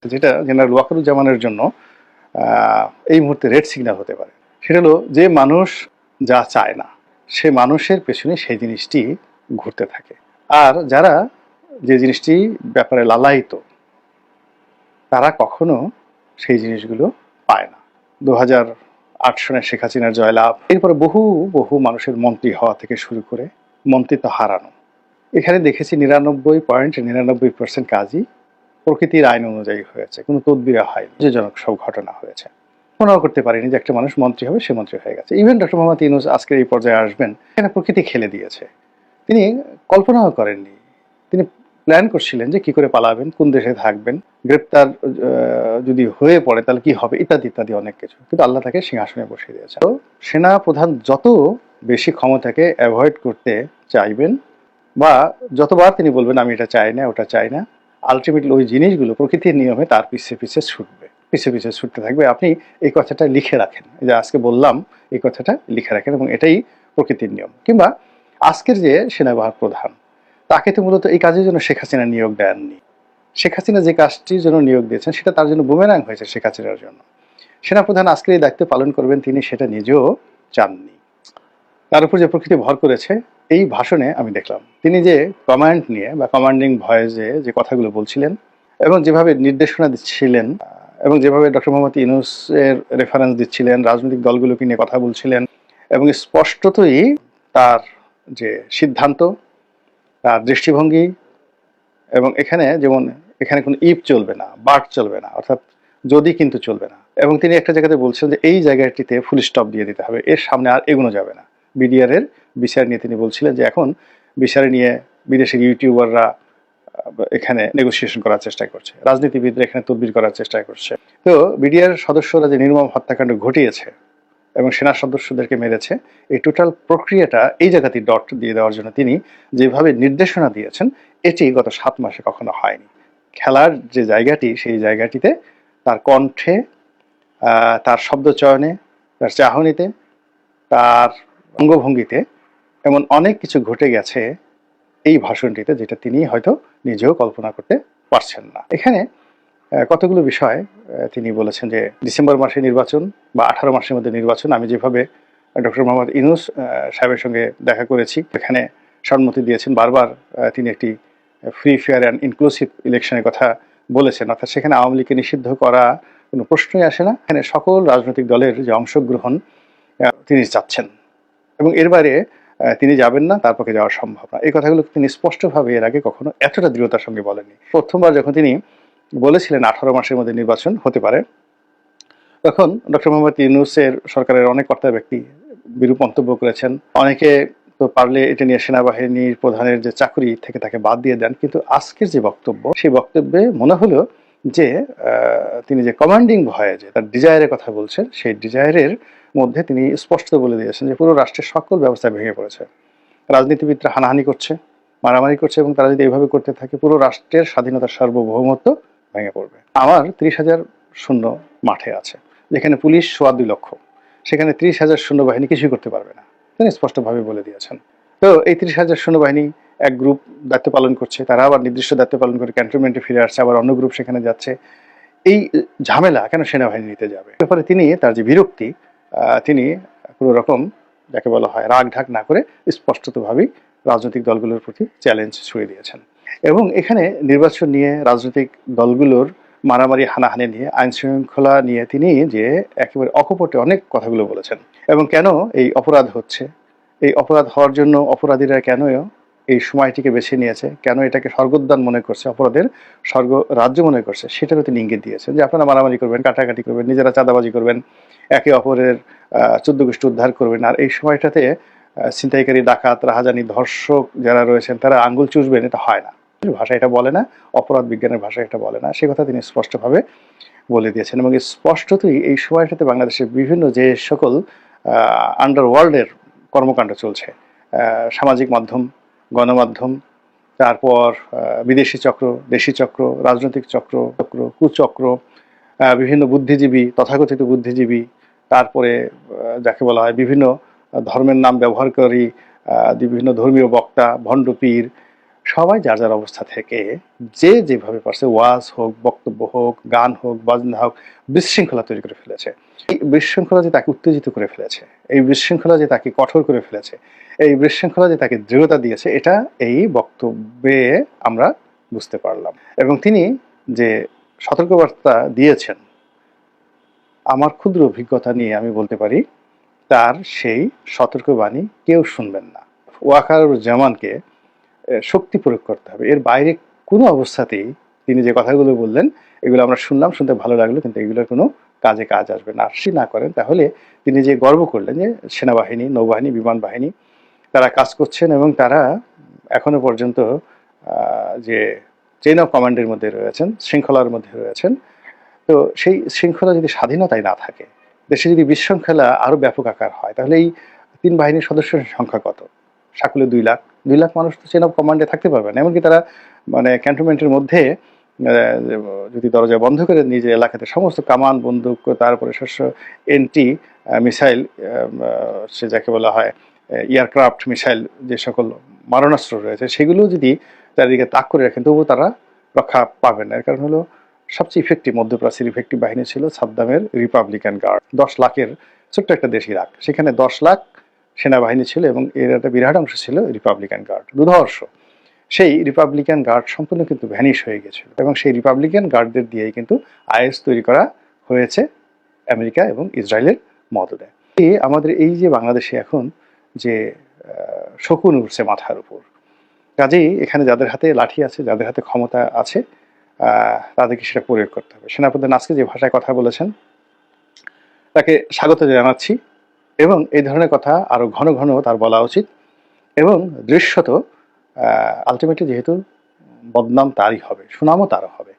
যেটা জেনারেল ওয়াকারুজ্জামানের জন্য এই মুহূর্তে রেড সিগন্যাল হতে পারে। সেটা হলো যে মানুষ যা চায় না সে মানুষের পেছনে সেই জিনিসটি ঘুরতে থাকে, আর যারা যে জিনিসটি ব্যাপারে লালায়িত তারা কখনো সেই জিনিসগুলো পায় না। 2008 সনে শেখ হাসিনার জয়লাভ, এরপরে বহু বহু মানুষের মন্ত্রী হওয়া থেকে শুরু করে মন্ত্রিত্ব হারানো, এখানে দেখেছি 99.99% কাজই প্রকৃতির আইন অনুযায়ী হয়েছে, কোনো তদবিরা হয়নি, উত্তেজনক সব ঘটনা হয়েছে। মনেও করতে পারিনি যে একটা মানুষ মন্ত্রী হবে, সে মন্ত্রী হয়ে গেছে। ইভেন ডক্টর মোহাম্মদ ইউনূস আজকের এই পর্যায়ে আসবেন, এখানে প্রকৃতি খেলে দিয়েছে। তিনি কল্পনাও করেননি, তিনি প্ল্যান করছিলেন যে কি করে পালাবেন, কোন দেশে থাকবেন, গ্রেপ্তার যদি হয়ে পড়ে তাহলে কি হবে, ইত্যাদি ইত্যাদি অনেক কিছু। কিন্তু আল্লাহ তাকে সিংহাসনে বসিয়ে দিয়েছে। তো সেনা প্রধান যত বেশি ক্ষমতাকে অ্যাভয়েড করতে চাইবেন বা যতবার তিনি বলবেন আমি এটা চাই না ওটা চাই না, আলটিমেটলি ওই জিনিসগুলো প্রকৃতির নিয়মে তার পিছে পিছে ছুটবে, পিছে পিছে ছুটতে থাকবে। আপনি এই কথাটা লিখে রাখেন, যে আজকে বললাম এই কথাটা লিখে রাখেন, এবং এটাই প্রকৃতির নিয়ম। কিংবা আজকের যে সেনাবাহিনী প্রধান, তাকে তো মূলত এই কাজের জন্য শেখ হাসিনা নিয়োগ দেননি। শেখ হাসিনা যে কাজটির জন্য নিয়োগ দিয়েছেন সেটা তার জন্য বুমেরাং হয়েছে শেখ হাসিনার জন্য। সেনাপ্রধান আজকের এই দায়িত্ব পালন করবেন তিনি সেটা নিজেও চাননি। তার উপর যে প্রকৃতি ভর করেছে, এই ভাষণে আমি দেখলাম তিনি যে কমান্ড নিয়ে বা কমান্ডিং ভয়েসে যে কথাগুলো বলছিলেন এবং যেভাবে নির্দেশনা দিচ্ছিলেন এবং যেভাবে ডক্টর মোহাম্মদ ইউনূসের রেফারেন্স দিচ্ছিলেন, রাজনৈতিক দলগুলোকে নিয়ে কথা বলছিলেন, এবং স্পষ্টতই তার যে সিদ্ধান্ত, তার দৃষ্টিভঙ্গি, এবং এখানে যেমন এখানে কোনো ইফ চলবে না, বাট চলবে না, অর্থাৎ যদি কিন্তু চলবে না। এবং তিনি একটা জায়গাতে বলছেন যে এই জায়গাটিতে ফুল স্টপ দিয়ে দিতে হবে, এর সামনে আর এগোনো যাবে না। বিডিআর এর বিচার নিয়ে তিনি বলছিলেন যে এখন বিচারে নিয়ে বিদেশের ইউটিউবাররা এখানে নেগোসিয়েশন করার চেষ্টা করছে, রাজনীতিবিদরা এখানে তদবির করার চেষ্টা করছে। তো বিডিআর সদস্যরা যে নির্মম হত্যাকাণ্ড ঘটিয়েছে এবং সেনা সদস্যদেরকে মেরেছে, এই টোটাল প্রক্রিয়াটা এই জায়গাতেই ডট দিয়ে দেওয়ার জন্য তিনি যেভাবে নির্দেশনা দিয়েছেন, এটি গত 7 মাসে কখনো হয়নি। খেলার যে জায়গাটি, সেই জায়গাটিতে তার কণ্ঠে, তার শব্দ চয়নে, তার চাহনিতে, তার অঙ্গভঙ্গিতে এমন অনেক কিছু ঘটে গেছে এই ভাষণটিতে, যেটা তিনি হয়তো নিজেও কল্পনা করতে পারছেন না। এখানে কতগুলো বিষয় তিনি বলেছেন যে ডিসেম্বর মাসে নির্বাচন বা 18 মাসের মধ্যে নির্বাচন। আমি যেভাবে ডক্টর মোহাম্মদ ইউনূস সাহেবের সঙ্গে দেখা করেছি, এখানে সম্মতি দিয়েছেন, বারবার তিনি একটি ফ্রি, ফেয়ার অ্যান্ড ইনক্লুসিভ ইলেকশনের কথা বলেছেন, অর্থাৎ সেখানে আওয়ামী লীগকে নিষিদ্ধ করা কোনো প্রশ্নই আসে না। এখানে সকল রাজনৈতিক দলের যে অংশগ্রহণ তিনি চাচ্ছেন, এবং এর বাইরে তিনি যাবেন না, তার পক্ষে যাওয়া সম্ভব না। এই কথাগুলো তিনি স্পষ্টভাবে এর আগে কখনো এতটা দৃঢ়তার সঙ্গে বলেননি। প্রথমবার যখন তিনি বলেছিলেন 18 মাসের মধ্যে নির্বাচন হতে পারে, তখন ডক্টর মোহাম্মদ ইউনূসের সরকারের অনেক কর্তা ব্যক্তি বিরূপ মন্তব্য করেছেন। অনেকে তো পারলে এটা নিয়ে সেনাবাহিনীর প্রধানের যে চাকরি থেকে তাকে বাদ দিয়ে দেন। কিন্তু আজকের যে বক্তব্য, সেই বক্তব্যে মনে হলো যে তিনি যে কমান্ডিং ভয়ে যে তার ডিজায়ারের কথা বলছেন, সেই ডিজায়ারের মধ্যে তিনি স্পষ্ট বলে দিয়েছেন যে পুরো রাষ্ট্রের সকল ব্যবস্থা ভেঙে পড়েছে, রাজনীতিবিদরা হানাহানি করছে, মারামারি করছে, এবং তারা যদি এইভাবে করতে থাকে পুরো রাষ্ট্রের স্বাধীনতার সার্বভৌমত্ব ভেঙে পড়বে। আমার 30,000 সৈন্য মাঠে আছে, যেখানে পুলিশ 2.25 লক্ষ, সেখানে 30,000 সৈন্যবাহিনী কিছুই করতে পারবে না, তিনি স্পষ্টভাবে বলে দিয়েছেন। তো এই 30,000 সৈন্যবাহিনী এক গ্রুপ দায়িত্ব পালন করছে, তারা আবার নির্দিষ্ট দায়িত্ব পালন করে ক্যান্টনমেন্টে ফিরে আসছে, আবার অন্য গ্রুপ সেখানে যাচ্ছে। এই ঝামেলা কেন সেনাবাহিনী নিতে যাবে? ব্যাপারে তিনি তার যে বিরক্তি, তিনি কোনো রকম যাকে বলা হয় রাগ ঢাক না করে স্পষ্টতভাবেই রাজনৈতিক দলগুলোর প্রতি চ্যালেঞ্জ ছুড়ে দিয়েছেন। এবং এখানে নির্বাচন নিয়ে, রাজনৈতিক দলগুলোর মারামারি হানাহানি নিয়ে, আইন শৃঙ্খলা নিয়ে তিনি যে একেবারে অকপটে অনেক কথাগুলো বলেছেন। এবং কেন এই অপরাধ হচ্ছে, এই অপরাধ হওয়ার জন্য অপরাধীরা কেন এই সময়টিকে বেছে নিয়েছে, কেন এটাকে স্বর্গোদ্যান মনে করছে, অপরাধের স্বর্গ রাজ্য মনে করছে, সেটারও তিনি ইঙ্গিত দিয়েছেন যে আপনারা মারামারি করবেন, কাটাকাটি করবেন, নিজেরা চাঁদাবাজি করবেন, একে অপরের 14 গোষ্ঠী উদ্ধার করবেন, আর এই সময়টাতে ছিনতাইকারী, ডাকাত, রাহাজানি, ধর্ষক যারা রয়েছেন তারা আঙ্গুল চুষবেন, এটা হয় না। ভাষা এটা বলে না, অপরাধ বিজ্ঞানের ভাষা এটা বলে না, সে কথা তিনি স্পষ্টভাবে বলে দিয়েছেন। এবং স্পষ্টতই এই সময়টাতে বাংলাদেশের বিভিন্ন যে সকল আন্ডারওয়ার্ল্ডের কর্মকাণ্ড চলছে, সামাজিক মাধ্যম, গণমাধ্যম, তারপর বিদেশি চক্র, দেশি চক্র, রাজনৈতিক চক্র, কুচক্র, বিভিন্ন বুদ্ধিজীবী, তথাকথিত বুদ্ধিজীবী, তারপরে যাকে বলা হয় বিভিন্ন ধর্মের নাম ব্যবহারকারী, বিভিন্ন ধর্মীয় বক্তা, ভণ্ড পীর, সবাই যার যার অবস্থা থেকে যে যেভাবে পারছে, ওয়াজ হোক, বক্তব্য হোক, গান হোক, বাজনা হোক, বিশৃঙ্খলা তৈরি করে ফেলেছে। এই বিশৃঙ্খলা যে তাকে উত্তেজিত করে ফেলেছে, এই বিশৃঙ্খলা যে তাকে কঠোর করে ফেলেছে, এই বিশৃঙ্খলা যে তাকে দৃঢ়তা দিয়েছে, এটা এই বক্তব্যে আমরা বুঝতে পারলাম। এবং তিনি যে সতর্কবার্তা দিয়েছেন, আমার ক্ষুদ্র অভিজ্ঞতা নিয়ে আমি বলতে পারি তার সেই সতর্কবাণী কেউ শুনবেন না। ওয়াকারুজ্জামানকে শক্তি প্রয়োগ করতে হবে, এর বাইরে কোনো অবস্থাতেই তিনি যে কথাগুলো বললেন এগুলো আমরা শুনলাম, শুনতে ভালো লাগলো, কিন্তু এগুলোর কোনো কাজে কাজ আসবে না। আর যদি না করেন তাহলে তিনি যে গর্ব করলেন যে সেনাবাহিনী, নৌবাহিনী, বিমান বাহিনী তারা কাজ করছেন এবং তারা এখনো পর্যন্ত যে চেইন অফ কমান্ডের মধ্যে রয়েছেন, শৃঙ্খলার মধ্যে রয়েছেন, তো সেই শৃঙ্খলা যদি স্বাধীনতায় না থাকে, দেশে যদি বিশৃঙ্খলা আরো ব্যাপক আকার হয়, তাহলে এই ৩ বাহিনীর সদস্যের সংখ্যা কত? সকলে ২ লাখ মানুষ তো চেইন অফ কমান্ডে থাকতে পারবে না। এমনকি তারা মানে ক্যান্টনমেন্টের মধ্যে যদি দরজা বন্ধ করে নিজের এলাকাতে সমস্ত কামান, বন্দুক, তারপরে শস্য, এন্টি মিসাইল, সে যাকে বলা হয় এয়ারক্রাফট মিসাইল, যে সকল মারণাস্ত্র রয়েছে সেগুলো যদি চারিদিকে তাক করে রাখেন, তবুও তারা রক্ষা পাবে না। এর কারণ হলো সবচেয়ে ইফেক্টিভ, মধ্যপ্রাচ্যের ইফেক্টিভ বাহিনী ছিল সাদ্দামের রিপাবলিকান গার্ড। ১০ লাখের ছোট্ট একটা দেশ ইরাক, সেখানে ১০ লাখ সেনাবাহিনী ছিল এবং এর একটা বিরাট অংশ ছিল রিপাবলিকান গার্ড। দুর্ধর্ষ সেই রিপাবলিকান গার্ড সম্পূর্ণ কিন্তু ভ্যানিশ হয়ে গেছিল এবং সেই রিপাবলিকান গার্ডদের দিয়েই কিন্তু আইএস তৈরি করা হয়েছে আমেরিকা এবং ইসরায়েলের মদদে। আমাদের এই যে বাংলাদেশে এখন যে শকুন উঠছে মাথার উপর, কাজেই এখানে যাদের হাতে লাঠি আছে, যাদের হাতে ক্ষমতা আছে, তাদেরকে সেটা প্রয়োগ করতে হবে। সেনাপ্রধান আজকে যে ভাষায় কথা বলেছেন তাকে স্বাগত জানাচ্ছি এবং এই ধরনের কথা আরো ঘন ঘন তার বলা উচিত। এবং দৃশ্যত আলটিমেটলি যেহেতু বদনাম তারই হবে, সুনামও তারও হবে।